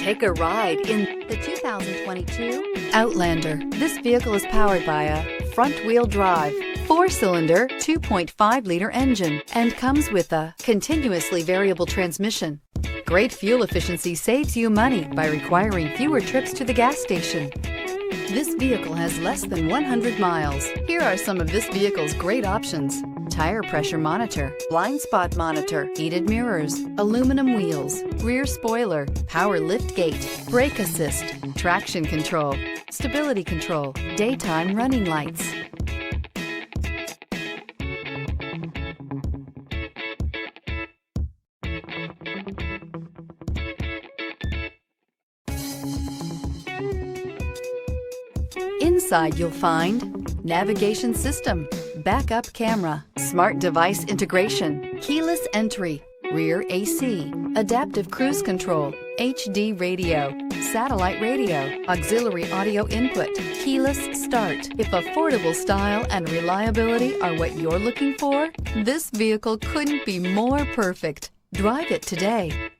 Take a ride in the 2022 Outlander. This vehicle is powered by a front-wheel drive, 4-cylinder, 2.5-liter engine, and comes with a continuously variable transmission. Great fuel efficiency saves you money by requiring fewer trips to the gas station. This vehicle has less than 100 miles. Here are some of this vehicle's great options: tire pressure monitor, blind spot monitor, heated mirrors, aluminum wheels, rear spoiler, power liftgate, brake assist, traction control, stability control, daytime running lights. Inside you'll find navigation system, backup camera, smart device integration, keyless entry, rear AC, adaptive cruise control, HD radio, satellite radio, auxiliary audio input, keyless start. If affordable style and reliability are what you're looking for, this vehicle couldn't be more perfect. Drive it today.